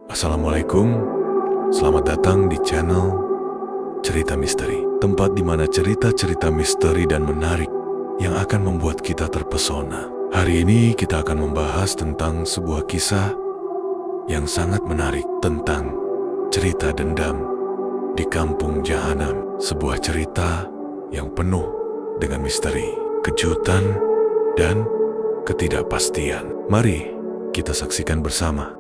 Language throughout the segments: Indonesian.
Assalamualaikum, selamat datang di channel Cerita Misteri, tempat di mana cerita-cerita misteri dan menarik yang akan membuat kita terpesona. Hari ini kita akan membahas tentang sebuah kisah yang sangat menarik tentang cerita dendam di Kampung Jahanam. Sebuah cerita yang penuh dengan misteri, kejutan, dan ketidakpastian. Mari kita saksikan bersama.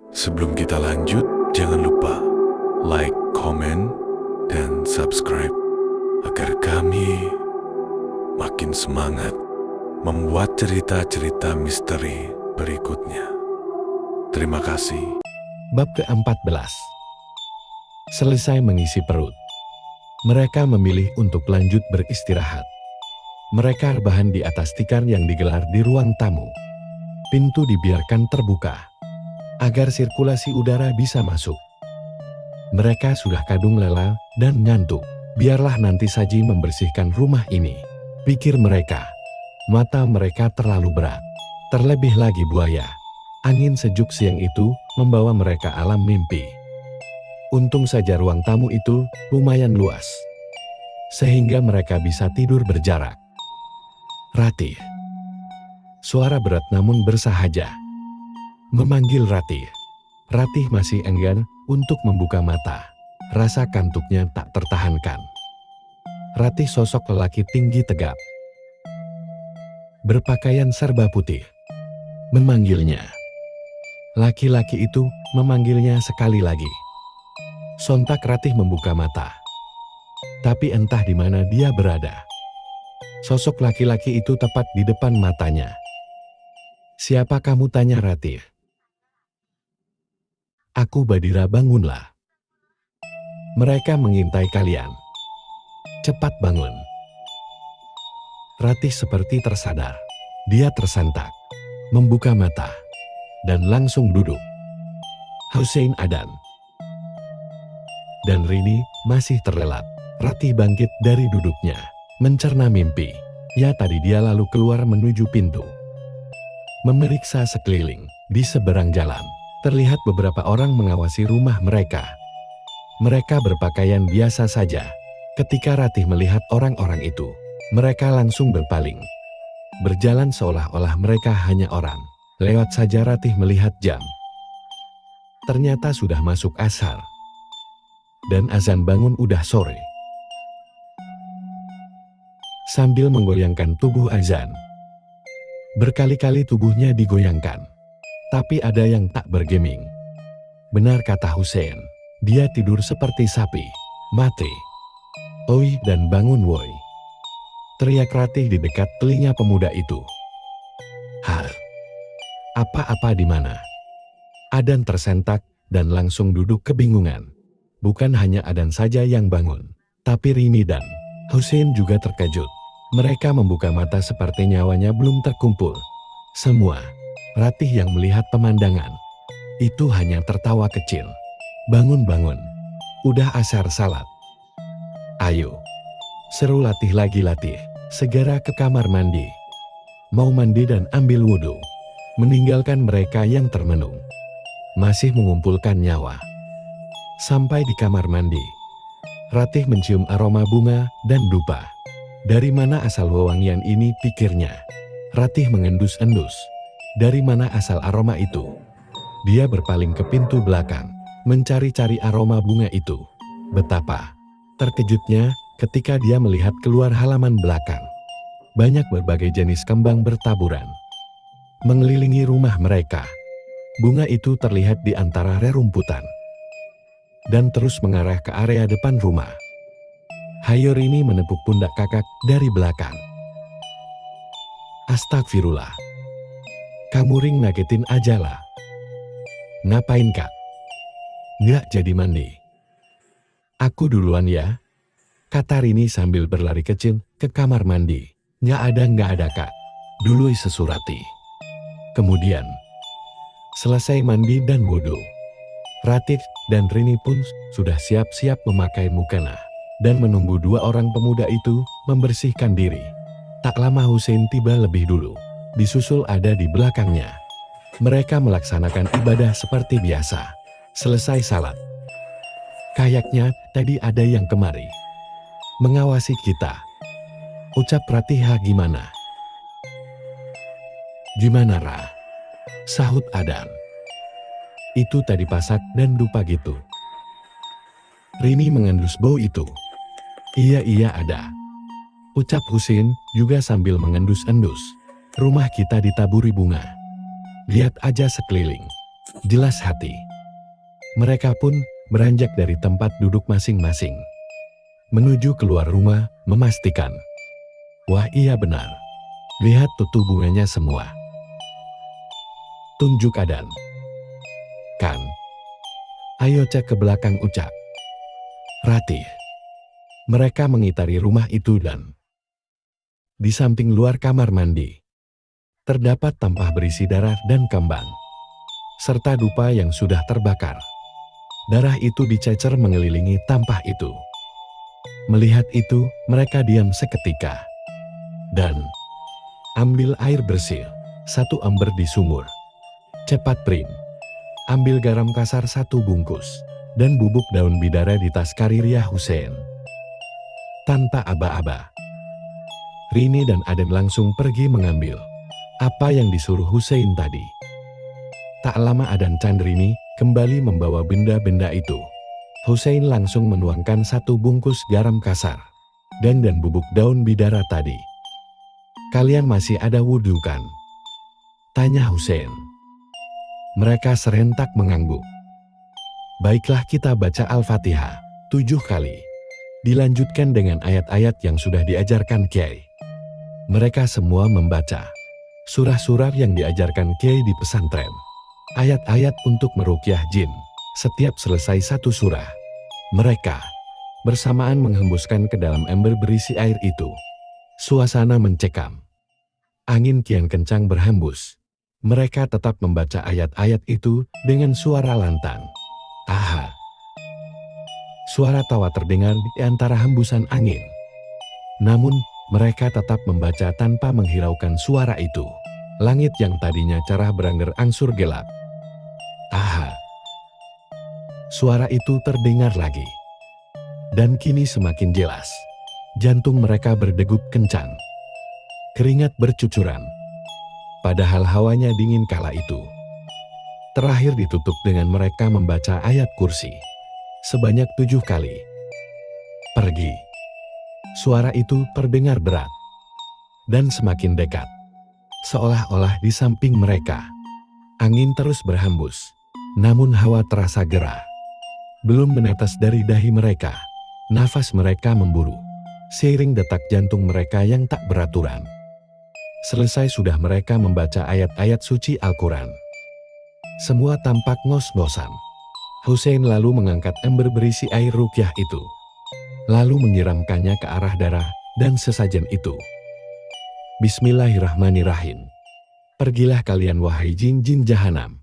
Sebelum kita lanjut, jangan lupa like, komen, dan subscribe agar kami makin semangat membuat cerita-cerita misteri berikutnya. Terima kasih. Bab ke-14. Selesai mengisi perut, mereka memilih untuk lanjut beristirahat. Mereka rebahan di atas tikar yang digelar di ruang tamu. Pintu dibiarkan terbuka agar sirkulasi udara bisa masuk. Mereka sudah kadung lelah dan ngantuk. Biarlah nanti Saji membersihkan rumah ini, pikir mereka. Mata mereka terlalu berat. Terlebih lagi buaya. Angin sejuk siang itu membawa mereka alam mimpi. Untung saja ruang tamu itu lumayan luas, sehingga mereka bisa tidur berjarak. Ratih. Suara berat namun bersahaja memanggil Ratih. Ratih masih enggan untuk membuka mata. Rasa kantuknya tak tertahankan. Ratih sosok lelaki tinggi tegap, berpakaian serba putih, memanggilnya. Laki-laki itu memanggilnya sekali lagi. Sontak Ratih membuka mata. Tapi entah di mana dia berada. Sosok laki-laki itu tepat di depan matanya. "Siapa kamu?" tanya Ratih. "Aku Badira, bangunlah. Mereka mengintai kalian. Cepat bangun." Ratih seperti tersadar. Dia tersentak, membuka mata, dan langsung duduk. Hussein Adan dan Rini masih terlelap. Ratih bangkit dari duduknya, mencerna mimpi. Ya, tadi dia lalu keluar menuju pintu. Memeriksa sekeliling. Di seberang jalan terlihat beberapa orang mengawasi rumah mereka. Mereka berpakaian biasa saja. Ketika Ratih melihat orang-orang itu, mereka langsung berpaling. Berjalan seolah-olah mereka hanya orang. Lewat saja Ratih melihat jam. Ternyata sudah masuk asar. Dan azan bangun udah sore. Sambil menggoyangkan tubuh azan, berkali-kali tubuhnya digoyangkan. Tapi ada yang tak bergeming. Benar kata Hussein, dia tidur seperti sapi. Mati. "Oi, dan bangun woi!" teriak Ratih di dekat telinga pemuda itu. "Hah? Apa-apa di mana?" Adan tersentak dan langsung duduk kebingungan. Bukan hanya Adan saja yang bangun, tapi Rini dan Hussein juga terkejut. Mereka membuka mata seperti nyawanya belum terkumpul. Semua. Ratih yang melihat pemandangan itu hanya tertawa kecil. "Bangun-bangun. Udah asar salat. Ayo," seru Latih lagi. Latih segera ke kamar mandi. Mau mandi dan ambil wudhu. Meninggalkan mereka yang termenung, masih mengumpulkan nyawa. Sampai di kamar mandi, Ratih mencium aroma bunga dan dupa. Dari mana asal wewangian ini, pikirnya. Ratih mengendus-endus. Dari mana asal aroma itu? Dia berpaling ke pintu belakang, mencari-cari aroma bunga itu. Betapa terkejutnya ketika dia melihat keluar halaman belakang. Banyak berbagai jenis kembang bertaburan mengelilingi rumah mereka. Bunga itu terlihat di antara rerumputan dan terus mengarah ke area depan rumah. Hayo Rini menepuk pundak kakak dari belakang. "Astagfirullah. Kamu Ring, ngagetin aja lah. Ngapain kak? Nggak jadi mandi. Aku duluan ya," kata Rini sambil berlari kecil ke kamar mandi. Nggak ada kak. Dului sesurati." Kemudian, selesai mandi dan wudhu, Ratih dan Rini pun sudah siap-siap memakai mukena dan menunggu dua orang pemuda itu membersihkan diri. Tak lama Hussein tiba lebih dulu. Disusul ada di belakangnya. Mereka melaksanakan ibadah seperti biasa. Selesai salat. Kayaknya tadi ada yang kemari. Mengawasi kita. Ucap Ratiha gimana? Gimana Ra? Sahut Adan. Itu tadi pasak dan dupa gitu. Rini mengendus bau itu. Iya ada. Ucap Husin juga sambil mengendus-endus. Rumah kita ditaburi bunga. Lihat aja sekeliling. Jelas hati. Mereka pun beranjak dari tempat duduk masing-masing. Menuju keluar rumah, memastikan. Wah iya benar. Lihat tutup bunganya semua. Tunjuk Adan. Kan. Ayo cek ke belakang ucap. Ratih. Mereka mengitari rumah itu dan di samping luar kamar mandi terdapat tampah berisi darah dan kembang, serta dupa yang sudah terbakar. Darah itu dicecer mengelilingi tampah itu. Melihat itu, mereka diam seketika. Dan ambil air bersih, 1 ember di sumur. Cepat Prim, ambil garam kasar 1 bungkus, dan bubuk daun bidara di tas Kariria Husein. Tanpa aba-aba, Rini dan Aden langsung pergi mengambil apa yang disuruh Husein tadi. Tak lama Adan Chandrini kembali membawa benda-benda itu. Husein langsung menuangkan 1 bungkus garam kasar dan bubuk daun bidara tadi. Kalian masih ada wudhu kan? Tanya Husein. Mereka serentak mengangguk. Baiklah kita baca Al-Fatihah 7 kali. Dilanjutkan dengan ayat-ayat yang sudah diajarkan Kiai. Mereka semua membaca surah-surah yang diajarkan Kiai di pesantren. Ayat-ayat untuk meruqyah jin. Setiap selesai 1 surah, mereka bersamaan menghembuskan ke dalam ember berisi air itu. Suasana mencekam. Angin kian kencang berhembus. Mereka tetap membaca ayat-ayat itu dengan suara lantang. Aha. Suara tawa terdengar di antara hembusan angin. Namun, mereka tetap membaca tanpa menghiraukan suara itu. Langit yang tadinya cerah berangsur gelap. Aha. Suara itu terdengar lagi. Dan kini semakin jelas. Jantung mereka berdegup kencang. Keringat bercucuran. Padahal hawanya dingin kala itu. Terakhir ditutup dengan mereka membaca ayat kursi. Sebanyak 7 kali. Pergi. Suara itu terdengar berat. Dan semakin dekat. Seolah-olah di samping mereka. Angin terus berhembus. Namun hawa terasa gerah. Belum menetes dari dahi mereka. Nafas mereka memburu. Seiring detak jantung mereka yang tak beraturan. Selesai sudah mereka membaca ayat-ayat suci Al-Quran. Semua tampak ngos-ngosan. Husein lalu mengangkat ember berisi air ruqyah itu. Lalu menyiramkannya ke arah darah dan sesajen itu. Bismillahirrahmanirrahim. Pergilah kalian wahai jin-jin jahanam.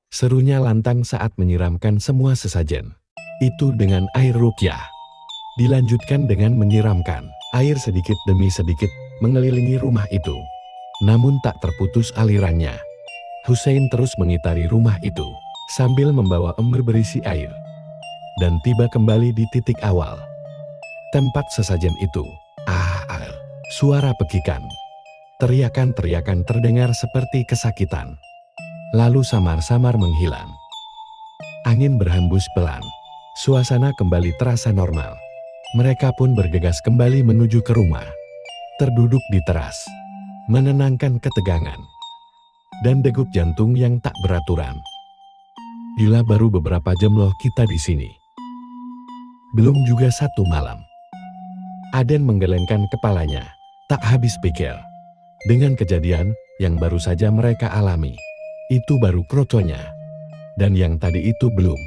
Serunya lantang saat menyiramkan semua sesajen itu dengan air ruqyah. Dilanjutkan dengan menyiramkan air sedikit demi sedikit mengelilingi rumah itu. Namun tak terputus alirannya. Husein terus mengitari rumah itu sambil membawa ember berisi air. Dan tiba kembali di titik awal. Tempat sesajen itu. Suara pekikan. Teriakan-teriakan terdengar seperti kesakitan. Lalu samar-samar menghilang. Angin berhembus pelan. Suasana kembali terasa normal. Mereka pun bergegas kembali menuju ke rumah. Terduduk di teras. Menenangkan ketegangan. Dan degup jantung yang tak beraturan. Gila, baru beberapa jam loh kita di sini. Belum juga 1 malam. Aden menggelengkan kepalanya. Tak habis pikir. Dengan kejadian yang baru saja mereka alami. Itu baru kroconya. Dan yang tadi itu belum.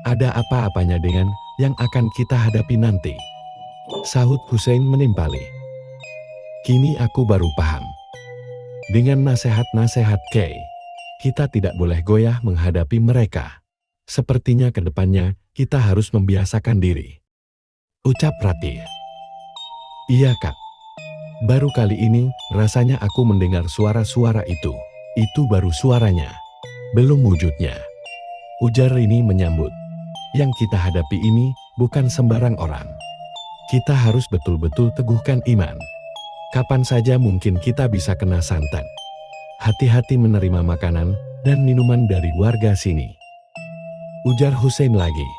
Ada apa-apanya dengan yang akan kita hadapi nanti. Sahut Husein menimpali. Kini aku baru paham. Dengan nasihat-nasihat Kiai, kita tidak boleh goyah menghadapi mereka. Sepertinya ke depannya kita harus membiasakan diri. Ucap Ratih. Iya Kak. Baru kali ini rasanya aku mendengar suara-suara itu. Itu baru suaranya, belum wujudnya. Ujar Rini menyambut. Yang kita hadapi ini bukan sembarang orang. Kita harus betul-betul teguhkan iman. Kapan saja mungkin kita bisa kena santet. Hati-hati menerima makanan dan minuman dari warga sini. Ujar Hussein lagi.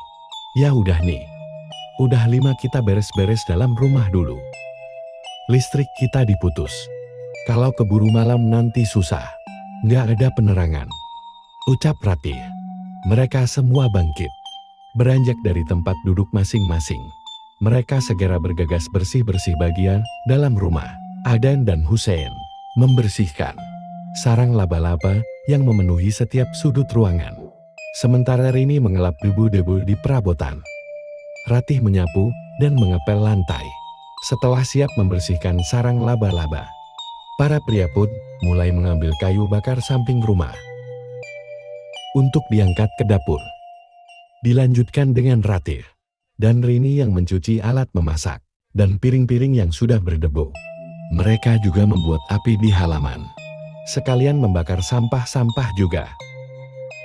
Ya udah nih. Udah 5 kita beres-beres dalam rumah dulu. Listrik kita diputus. Kalau keburu malam nanti susah. Nggak ada penerangan. Ucap Ratih. Mereka semua bangkit. Beranjak dari tempat duduk masing-masing. Mereka segera bergegas bersih-bersih bagian dalam rumah. Adan dan Hussein membersihkan sarang laba-laba yang memenuhi setiap sudut ruangan. Sementara Rini mengelap debu-debu di perabotan. Ratih menyapu dan mengepel lantai. Setelah siap membersihkan sarang laba-laba, para pria pun mulai mengambil kayu bakar samping rumah untuk diangkat ke dapur. Dilanjutkan dengan Ratih dan Rini yang mencuci alat memasak dan piring-piring yang sudah berdebu. Mereka juga membuat api di halaman. Sekalian membakar sampah-sampah juga.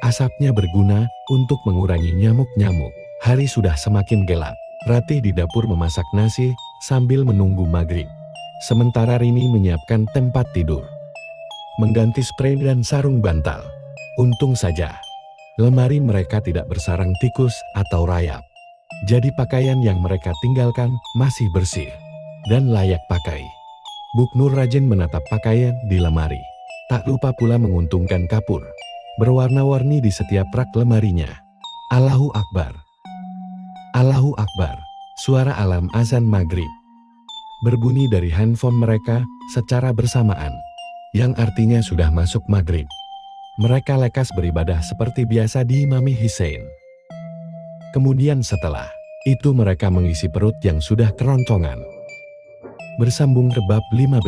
Asapnya berguna untuk mengurangi nyamuk-nyamuk. Hari sudah semakin gelap. Ratih di dapur memasak nasi sambil menunggu maghrib. Sementara Rini menyiapkan tempat tidur. Mengganti spray dan sarung bantal. Untung saja, lemari mereka tidak bersarang tikus atau rayap. Jadi pakaian yang mereka tinggalkan masih bersih dan layak pakai. Buk Nur rajin menatap pakaian di lemari. Tak lupa pula menguntungkan kapur berwarna-warni di setiap rak lemarinya. Allahu Akbar. Allahu Akbar. Suara alam azan maghrib berbunyi dari handphone mereka secara bersamaan, yang artinya sudah masuk maghrib. Mereka lekas beribadah seperti biasa diimami Hussein. Kemudian setelah itu mereka mengisi perut yang sudah keroncongan. Bersambung ke bab 15.